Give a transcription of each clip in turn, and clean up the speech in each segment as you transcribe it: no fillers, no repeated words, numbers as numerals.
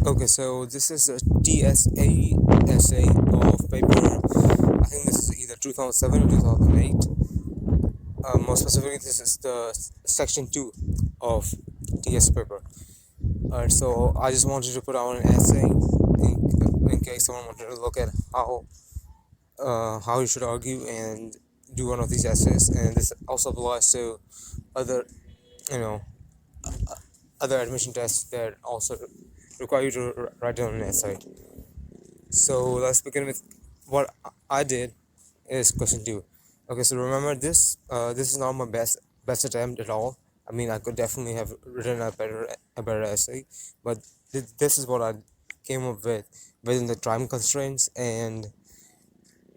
Okay, so this is a TSA essay of paper. I think this is either 2007 or 2008. More specifically, this is the section 2 of TS paper. Alright, so I just wanted to put out an essay in case someone wanted to look at how you should argue and do one of these essays. And this also applies to other, you know, other admission tests that also require you to write down an essay. So let's begin with what I did is question two. Okay, so remember this. This is not my best attempt at all. I mean, I could definitely have written a better essay, but this is what I came up with within the time constraints and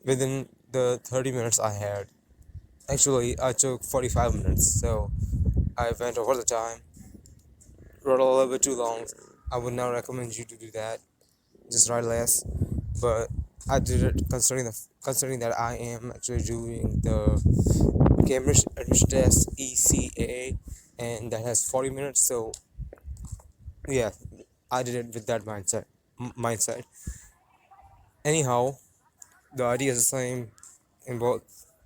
within the 30 minutes I had. Actually, I took 45 minutes, so I went over the time, wrote a little bit too long. I would not recommend you to do that. Just write less. But I did it considering that I am actually doing the Cambridge admission test ECAA, and that has 40 minutes. So yeah, I did it with that mindset. Anyhow, the idea is the same in both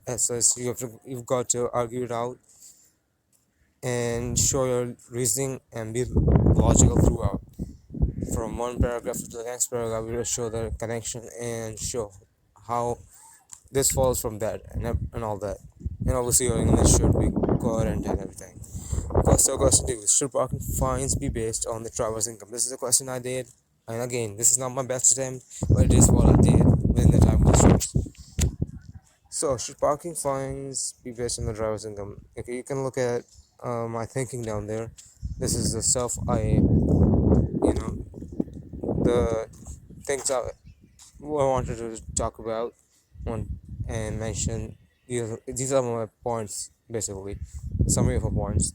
essays. You've got to argue it out and show your reasoning and be logical throughout. From one paragraph to the next paragraph, we will show the connection and show how this follows from that and all that. And obviously, your English should be coherent and everything. So, question two: should parking fines be based on the driver's income? This is a question I did, and again, this is not my best attempt, but it is what I did within the time constraints. So, should parking fines be based on the driver's income? Okay, you can look at my thinking down there. This is the stuff the things I wanted to talk about one and mention. These are my points, basically, summary of my points.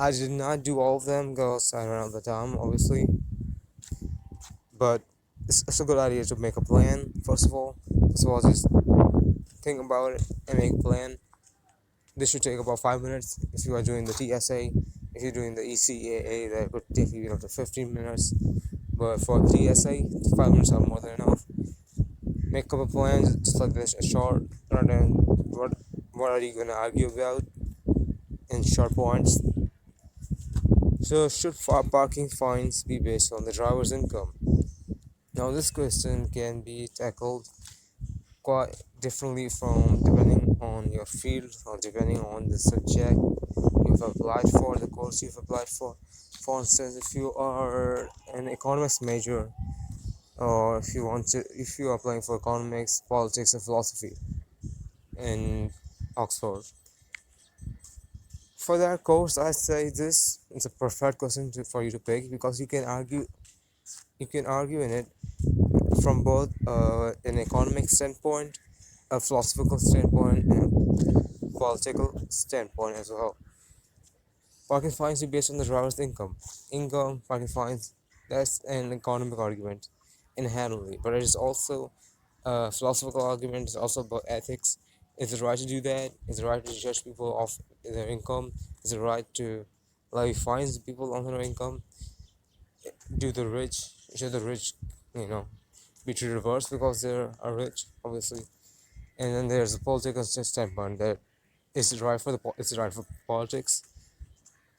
I did not do all of them because I ran out of time, obviously, but it's a good idea to make a plan. First of all, just think about it and make a plan. This should take about 5 minutes if you are doing the TSA. If you're doing the ECAA, that could take you up to 15 minutes. But for TSA, 5 minutes are more than enough. Make up a plan, just like this, a short, rather than what are you gonna argue about in short points. So, should parking fines be based on the driver's income? Now, this question can be tackled quite differently from depending on your field or depending on the subject you've applied for, the course you've applied for. For instance, if you are an economics major, or if you are applying for economics, politics, and philosophy in Oxford. For that course, I say this is a perfect question for you to pick because you can argue in it from both an economic standpoint, a philosophical standpoint, and political standpoint as well. Parking fines is based on the driver's income. Parking fines, that's an economic argument inherently, but it is also a philosophical argument. It's also about ethics. Is it right to do that? Is it right to judge people off their income? Is it right to levy fines people on their income? Should the rich, you know, be treated reverse because they are rich, obviously? And then there's a political standpoint that is it right for politics?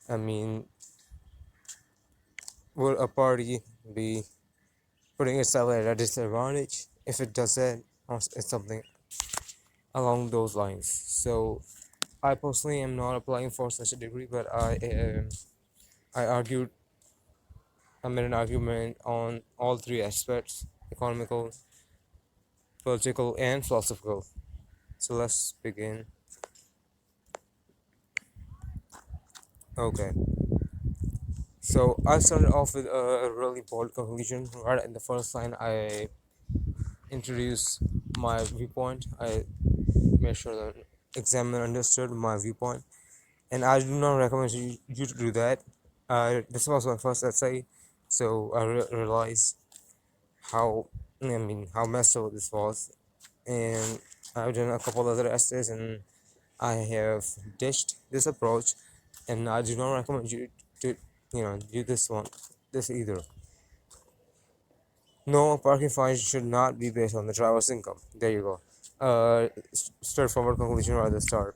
I mean, will a party be putting itself at a disadvantage if it does that, or it's something along those lines? So I personally am not applying for such a degree, but I argued I made an argument on all three aspects: economical, political, and philosophical. So let's begin. Okay. So I started off with a really bold conclusion. Right in the first line, I introduced my viewpoint. I made sure the examiner understood my viewpoint, and I do not recommend you to do that. This was my first essay, so I realized how how messed up this was, and I've done a couple other essays, and I have ditched this approach, and I do not recommend you to do this either. No, parking fines should not be based on the driver's income. There you go. Straightforward conclusion right at the start.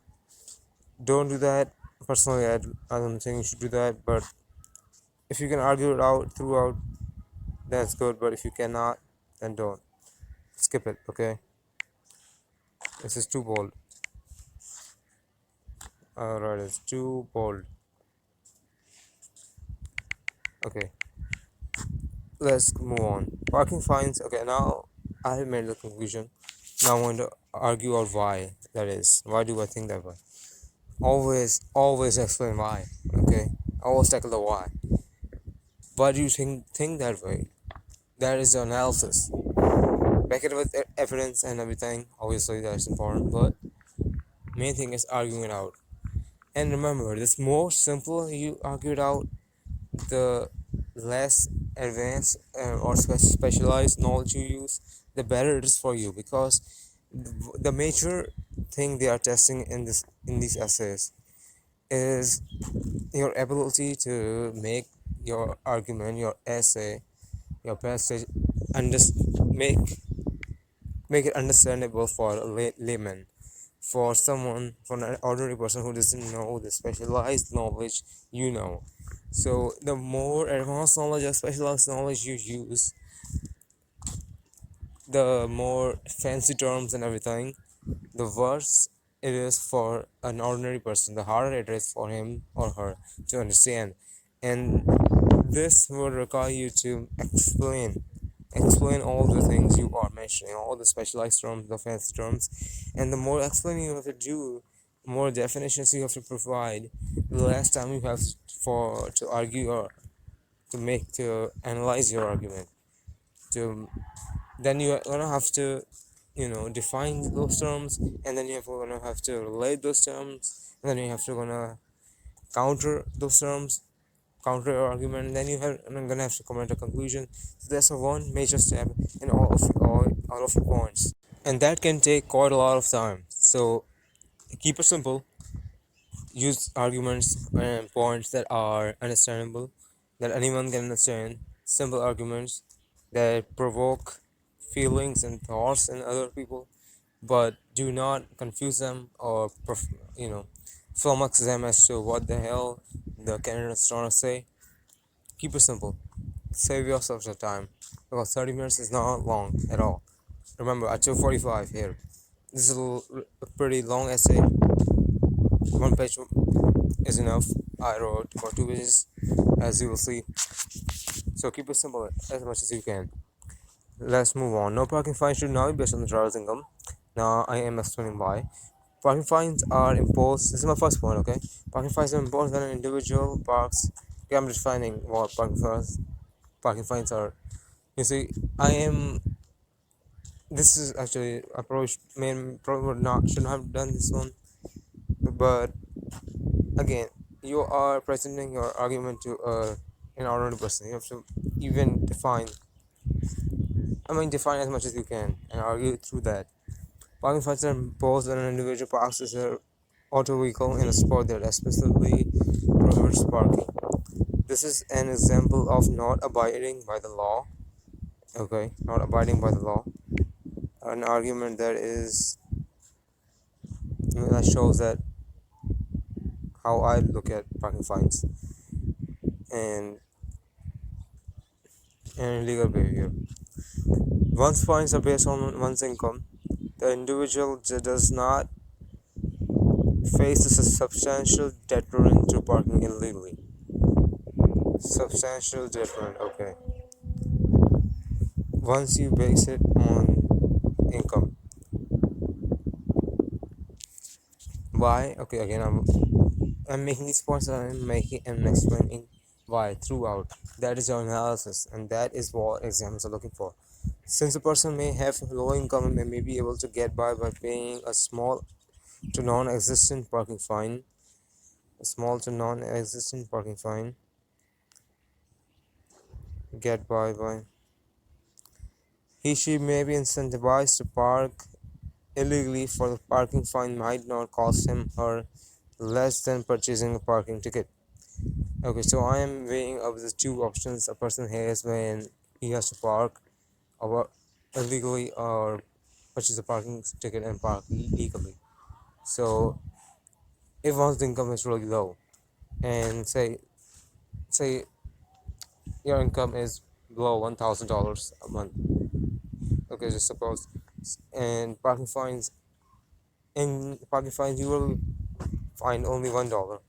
Don't do that. Personally, I don't think you should do that. But if you can argue it out throughout, that's good. But if you cannot, then don't. Skip it. Okay. This is too bold. Alright, it's too bold. Okay, let's move on. Parking fines. Okay, now I have made the conclusion. Now I'm going to argue out why that is. Why do I think that way? Always explain why. Okay, always tackle the why. Why do you think that way? That is the analysis. Back it with evidence and everything. Obviously, that's important. But main thing is arguing it out. And remember, this more simple you argue it out, the less advanced or specialized knowledge you use, the better it is for you, because the major thing they are testing in these essays is your ability to make your argument, your essay, your passage, under, make make it understandable for a layman, for someone, for an ordinary person who doesn't know the specialized knowledge you know. So the more advanced knowledge or specialized knowledge you use, the more fancy terms and everything, the worse it is for an ordinary person, the harder it is for him or her to understand. And this will require you to explain all the things you are mentioning, all the specialized terms, the fancy terms. And the more explaining you have to do, more definitions you have to provide, the less time you have for to argue or to analyze your argument. To then you're gonna have to, define those terms, and then you're gonna have to relate those terms, and then you have to gonna counter those terms, counter your argument, and then I'm gonna have to come at a conclusion. So that's a one major step in all of your points, and that can take quite a lot of time. So keep it simple. Use arguments and points that are understandable, that anyone can understand. Simple arguments that provoke feelings and thoughts in other people, but do not confuse them or flummox them as to what the hell the candidate's trying to say. Keep it simple. Save yourself the time, because 30 minutes is not long at all. Remember, at 2:45 here. This is a pretty long essay. One page is enough. I wrote for 2 pages, as you will see. So keep it simple as much as you can. Let's move on. No parking fines should now be based on the driver's income. Now I am explaining why. Parking fines are imposed. This is my first point. Okay, parking fines are imposed when an individual parks. Okay, I'm defining what parking fines are. You see, I am. This is actually I probably would not shouldn't have done this one, but again, you are presenting your argument to an ordinary person. You have to even define as much as you can and argue through that. Parking fines are imposed when an individual parks his auto vehicle in a spot that explicitly prohibits parking. This is an example of not abiding by the law. Okay, not abiding by the law. An argument that shows that how I look at parking fines and illegal behavior. Once fines are based on one's income, the individual does not face a substantial deterrent to parking illegally. Substantial deterrent, okay. Once you base it on income. Why? Okay, again, I'm making these points and I'm making and explaining why throughout. That is your analysis, and that is what exams are looking for. Since a person may have low income and may be able to get by paying a small to non-existent parking fine, a small to non-existent parking fine, get by. She may be incentivized to park illegally, for the parking fine might not cost him or less than purchasing a parking ticket. Okay, so I am weighing up the two options a person has when he has to park. or illegally or purchase a parking ticket and park legally. So if one's income is really low, and say your income is below $1,000 a month, okay, just suppose, and parking fines you will find only $1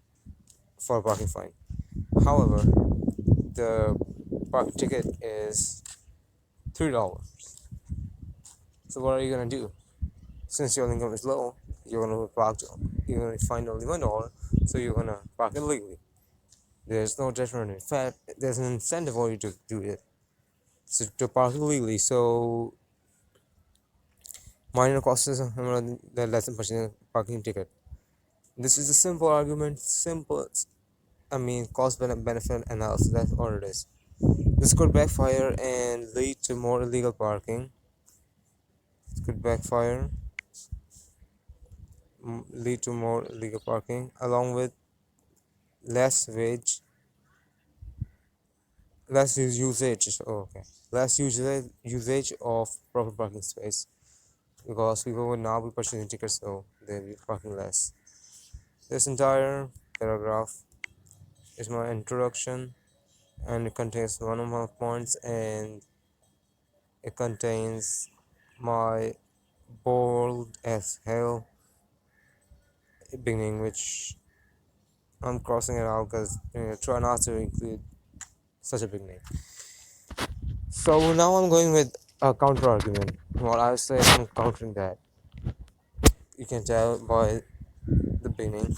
for a parking fine. However, the parking ticket is $3. So what are you gonna do? Since your income is low, you're gonna find only $1, so you're gonna park illegally. There's no detriment. In fact, there's an incentive for you to do it. So to park illegally, so minor costs is the less than purchasing a parking ticket. This is a simple argument, cost benefit analysis. That's all it is. This could backfire and lead to more illegal parking. It could backfire, lead to more illegal parking, along with less wage, less usage. Oh, okay, less usage of proper parking space because people would now be purchasing tickets, so they'll be parking less. This entire paragraph is my introduction, and it contains one of my points, and it contains my bold as hell beginning, which I'm crossing it out because try not to include such a big name. So now I'm going with a counter argument. What I say, I'm countering that. You can tell by the beginning.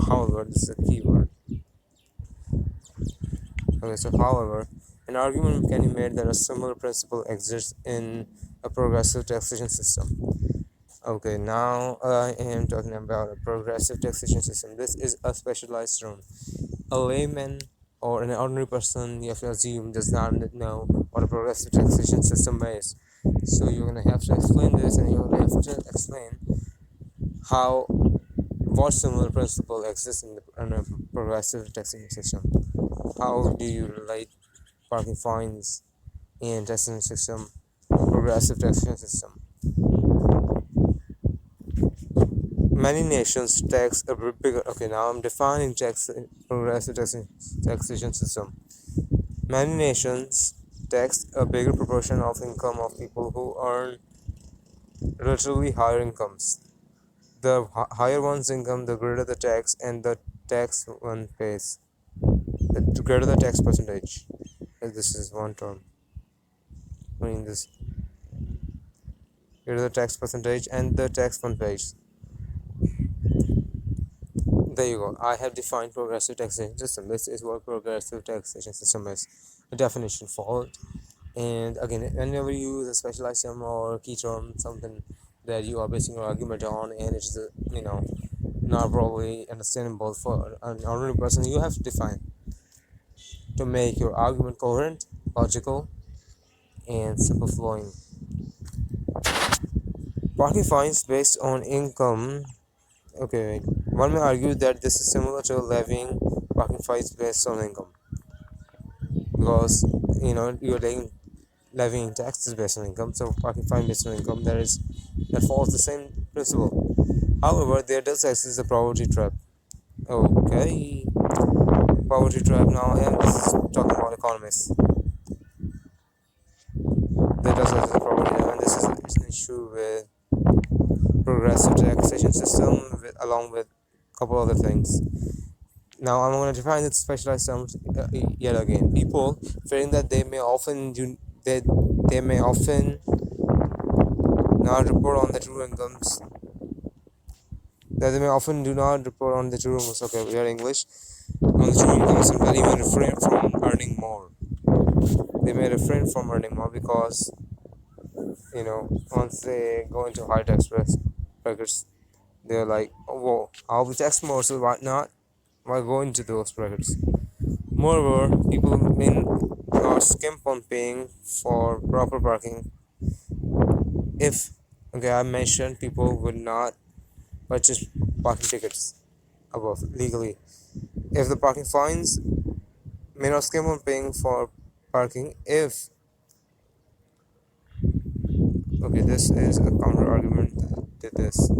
However, this is a keyword. Okay, so however, an argument can be made that a similar principle exists in a progressive taxation system. Okay, now I am talking about a progressive taxation system. This is a specialized term. A layman or an ordinary person, you have to assume, does not know what a progressive taxation system is. So you're gonna have to explain this, and you're gonna have to explain how what similar principle exists in a progressive taxation system. How do you relate parking fines in taxation system, progressive taxation system? Many nations tax a bigger. Okay, now I'm defining progressive taxation system. Many nations tax a bigger proportion of income of people who earn relatively higher incomes. The higher one's income, the greater the tax, and the tax one pays. The greater the tax percentage. This is one term. This greater the tax percentage and the tax one pays. There you go. I have defined progressive taxation system. This is what progressive taxation system is. A definition for it. And again, whenever you use a specialized term or key term, something that you are basing your argument on, and it's not probably understandable for an ordinary person, you have to define to make your argument coherent, logical, and simple flowing. Parking fines based on income. Okay, one may argue that this is similar to levying parking fines based on income because you're levying taxes based on income, so parking fine based on income that follows the same principle. However, there does exist a poverty trap. Okay, poverty trap now, and this is talking about economists. There does exist a poverty trap, and this is an issue with progressive taxation system, along with a couple other things. Now I'm going to define its specialized terms yet again. People fearing that they may often not report on the true incomes that they may often do not report on the true incomes. Okay, we are English. On the true incomes, and that even refrain from earning more. They may refrain from earning more because once they go into high tax brackets, they're like, oh, whoa, I'll be taxed more, so why not? Why go into those brackets? Moreover, people may not skimp on paying for proper parking. If I mentioned people would not purchase parking tickets above legally. If the parking fines may not skimp on paying for parking, if Okay, this is a counter argument to this.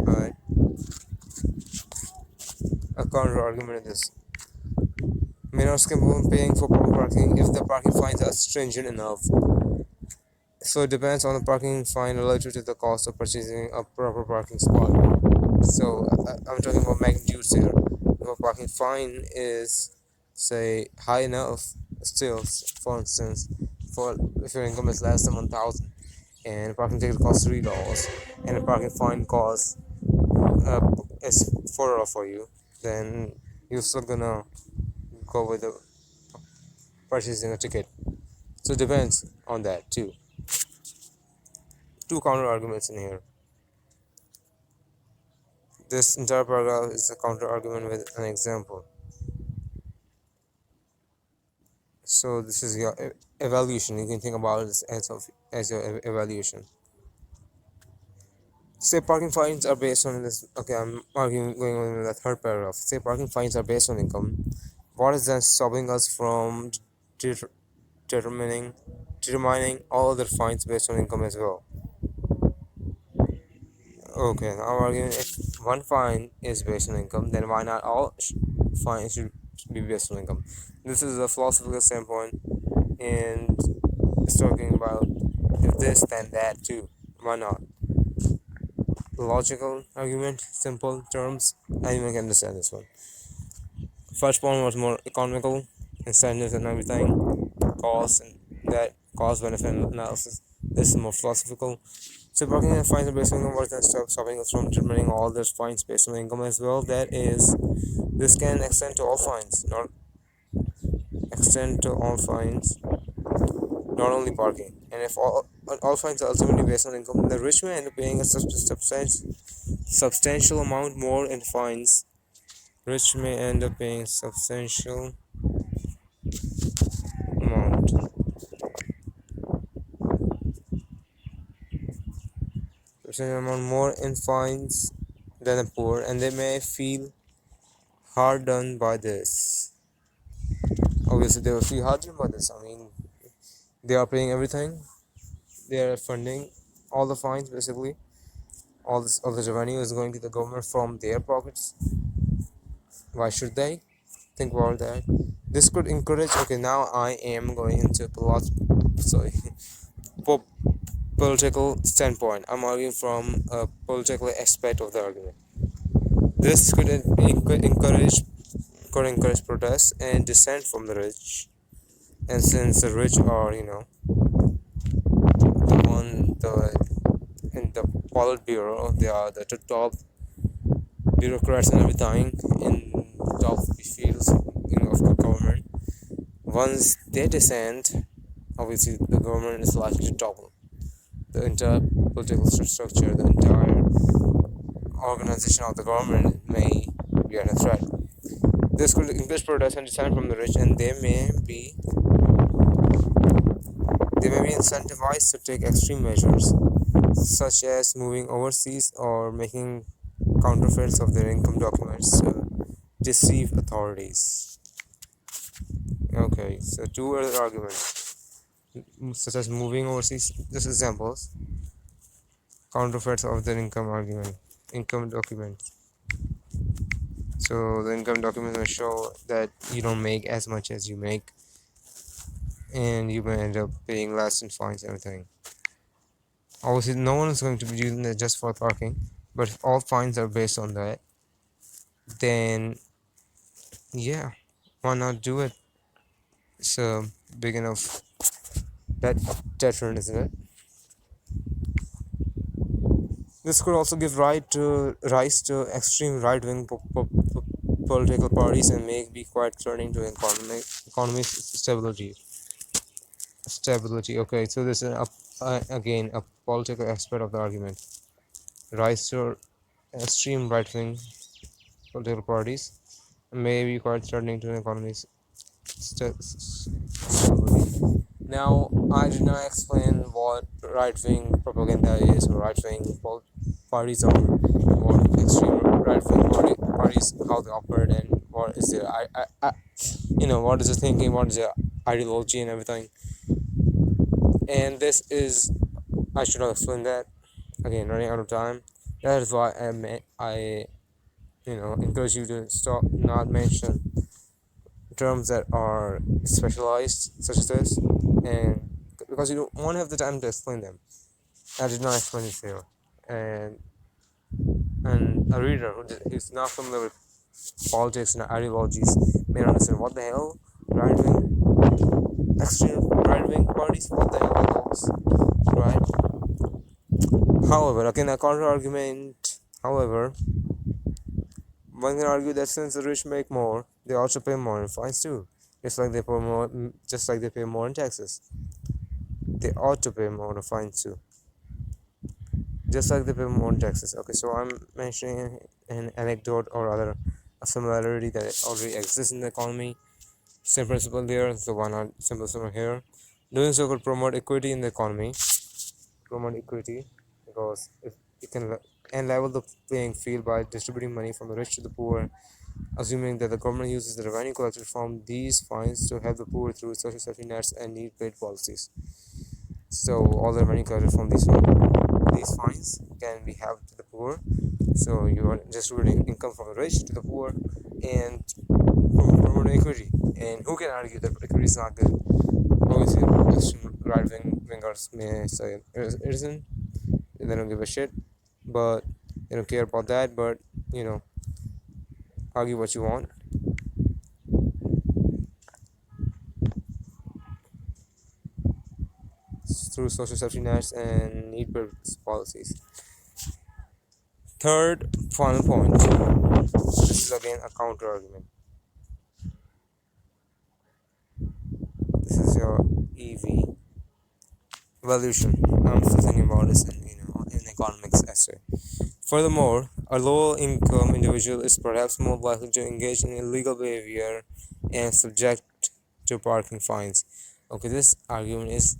Alright, a counter argument to this. Minors can prevent paying for public parking if the parking fines are stringent enough. So it depends on the parking fine relative to the cost of purchasing a proper parking spot. So I'm talking about magnitudes here. If a parking fine is, say, high enough, still, for instance, for if your income is less than 1,000, and a parking ticket costs $3, and a parking fine costs uh, is $4 for you, then you're still gonna go with the purchasing a ticket. So it depends on that too. Two counter arguments in here. This entire paragraph is a counter argument with an example. So this is your evaluation. You can think about this as your evaluation. Say parking fines are based on this. Okay, I'm arguing going on with the third paragraph. Say parking fines are based on income. What is then stopping us from det- determining all other fines based on income as well? Okay, now I'm arguing if one fine is based on income, then why not all fines should be based on income? This is a philosophical standpoint, and it's talking about if this then that too. Why not? Logical argument, simple terms, anyone can understand this one. First point was more economical, incentives and everything, cost and that cost benefit analysis. This is more philosophical. So parking and fines are based on income, what then stopping us from determining all those fines based on income as well. That is, this can extend to all fines, not extend to all fines, not only parking. And if all fines are ultimately based on income, the rich may end up paying a substantial amount more in fines. Rich may end up paying substantial amount. Substantial amount more in fines than the poor, and they may feel hard done by this. Obviously, they will feel hard done by this. I mean, they are paying everything. They are funding all the fines basically. All the revenue is going to the government from their pockets. Why should they? Think about that. This could encourage. Okay, now I am going into sorry, po- political standpoint. I'm arguing from a political aspect of the argument. This could encourage protests and dissent from the rich. And since the rich are, the in the Politburo, they are the top bureaucrats and everything in the top fields, of the government. Once they dissent, obviously the government is likely to topple. The entire political structure, the entire organization of the government may be under threat. This could encourage protest and dissent from the rich, and they may be incentivized to take extreme measures, such as moving overseas or making counterfeits of their income documents to deceive authorities. Okay, so two other arguments, such as moving overseas, just examples, counterfeits of their income documents. So the income documents will show that you don't make as much as you make, and you may end up paying less in fines and everything. Obviously, no one is going to be using that just for parking, but if all fines are based on that, then yeah, why not do it? It's a big enough deterrent, isn't it? This could also give rise to extreme right-wing political parties and may be quite threatening to economic stability. Stability. Okay, so this is again a political aspect of the argument. Rise to extreme right-wing political parties may be quite threatening to economy's stability. Now, I did not explain what right-wing propaganda is or right-wing parties are, what extreme right-wing parties, how they operate, and what is their, what is the thinking, what is their ideology and everything. And this is, I should have explained that. Again, running out of time. That is why I encourage you to stop not mention terms that are specialized such as this, and because you don't won't have the time to explain them. I did not explain it here, and a reader who's not familiar with politics and ideologies may not understand what the hell right wing, extreme right wing parties, what the hell are those, right? However, again, a counter argument. However, one can argue that since the rich make more, they also pay more in fines too. Just like they pay more in taxes. They ought to pay more in fines too. Just like they pay more in taxes. Okay, so I'm mentioning an anecdote or rather a similarity that already exists in the economy. Same principle there, so why not simple here? Doing so could promote equity in the economy. Promote equity because if it can and level the playing field by distributing money from the rich to the poor, assuming that the government uses the revenue collected from these fines to help the poor through social safety nets and need-based policies. So all the revenue collected from these fines can be helped to the poor. So you are distributing income from the rich to the poor and promoting equity. And who can argue that equity is not good? Obviously, extreme right-wingers may say it isn't. They don't give a shit, but they don't care about that. But you know, argue what you want. Through social safety nets and need-based policies. Third, final point. This is again a counter argument. This is your EV evolution. I'm still thinking about this in economics essay. Furthermore, a low-income individual is perhaps more likely to engage in illegal behavior and subject to parking fines. Okay, this argument is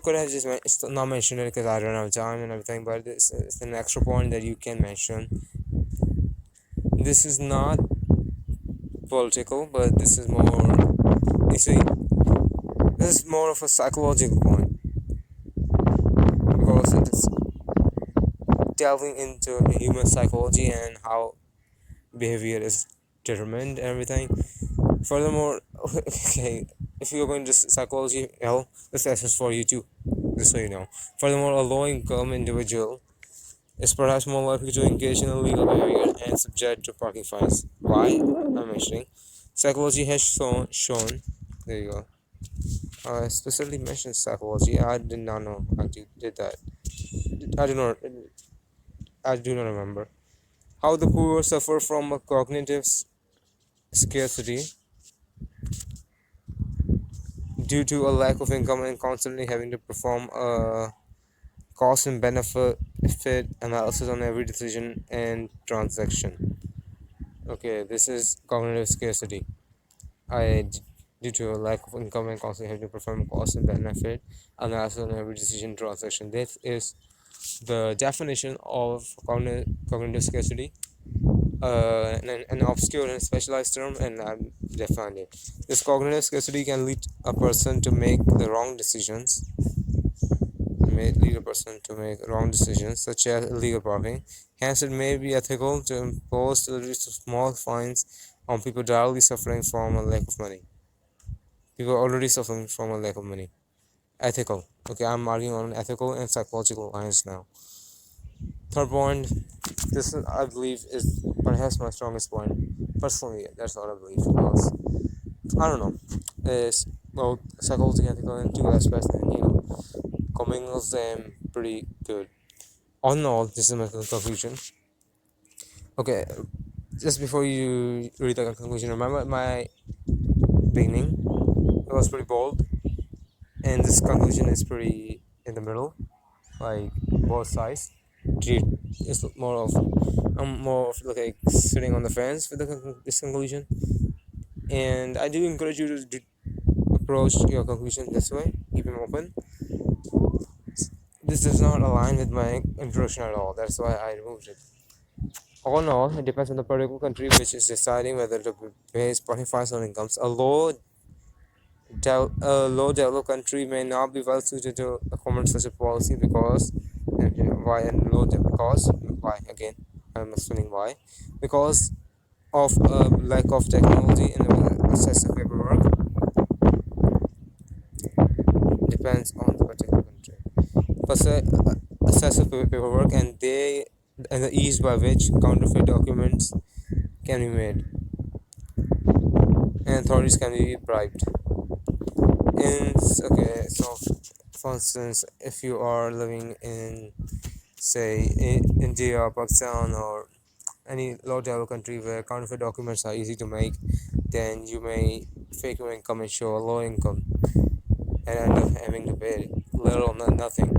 could have just not mentioned it because I don't have time and everything, but it's an extra point that you can mention. This is not political, but this is more. You see, this is more of a psychological point because it's delving into human psychology and how behavior is determined and everything. Furthermore, okay, if you're going to psychology, hell, this lesson is for you too, just so you know. Furthermore, a low-income individual is perhaps more likely to engage in illegal behavior and subject to parking fines. Why? I'm mentioning. Psychology has shown. There you go. I specifically mentioned psychology. I did not know I did that. I do not. I do not remember. How the poor suffer from a cognitive scarcity due to a lack of income and constantly having to perform a cost and benefit analysis on every decision and transaction. Okay, this is cognitive scarcity. Due to a lack of income and constantly having to perform cost and benefit analysis on every decision transaction. This is the definition of cognitive scarcity. An obscure and specialized term, and I'm defined it. This cognitive scarcity can lead a person to make the wrong decisions. Such as illegal parking. Hence, it may be ethical to impose small fines on people directly suffering from a lack of money. People are already suffering from a lack of money. Ethical. Okay, I'm arguing on ethical and psychological lines now. Third point, this I believe is perhaps my strongest point. Personally, that's what I believe because I don't know. It's both psychological, ethical, and two aspects, and commingles them pretty good. All in all, this is my conclusion. Okay, just before you read the conclusion, remember my beginning? It was pretty bold, and this conclusion is pretty in the middle, like both sides. It's more of I'm more of like sitting on the fence with this conclusion, and I do encourage you to approach your conclusion this way. Keep them open. This does not align with my introduction at all. That's why I removed it. All in all, it depends on the particular country which is deciding whether to pay parking fines on incomes. A law Low developed country may not be well suited to accommodate such a policy because why and low because why again I'm explaining why because of lack of technology and excessive paperwork depends on the particular country. Excessive paperwork and the ease by which counterfeit documents can be made and authorities can be bribed. Okay, so for instance, if you are living in say India, Pakistan, or any low developed country where counterfeit documents are easy to make, then you may fake your income and show a low income and end up having to pay little or nothing,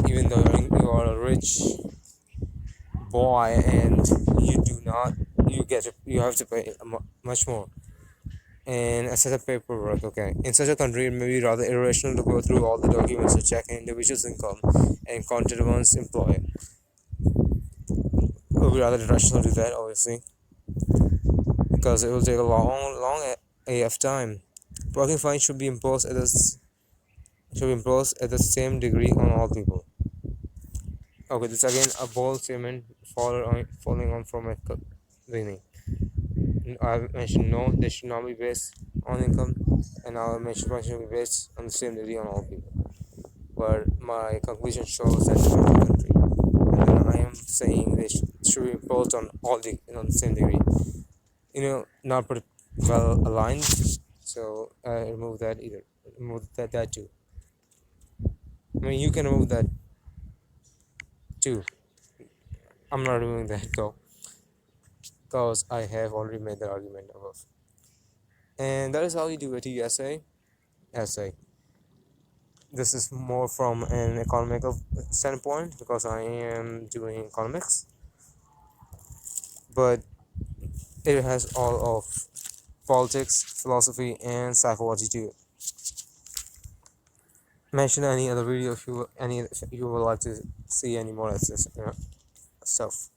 even though you are a rich boy and you do not you have to pay much more. And a set of paperwork. Okay, in such a country, it may be rather irrational to go through all the documents to check an individual's income and contact one's employer. It would be rather irrational to do that, obviously, because it will take a long AF time. Parking fines should be imposed at the same degree on all people. Okay, this again a bold statement following on from my beginning. I mentioned no, they should not be based on income, and I mentioned fines should be based on the same degree on all people. But my conclusion shows that depends on the country, and then I am saying they should be imposed on on the same degree. Not well aligned. So I remove that either. Remove that too. I mean, you can remove that too. I'm not removing that though, because I have already made that argument above. And that is how you do a TSA essay. This is more from an economical standpoint because I am doing economics, but it has all of politics, philosophy, and psychology too. Mention any other video if you would like to see any more of this stuff.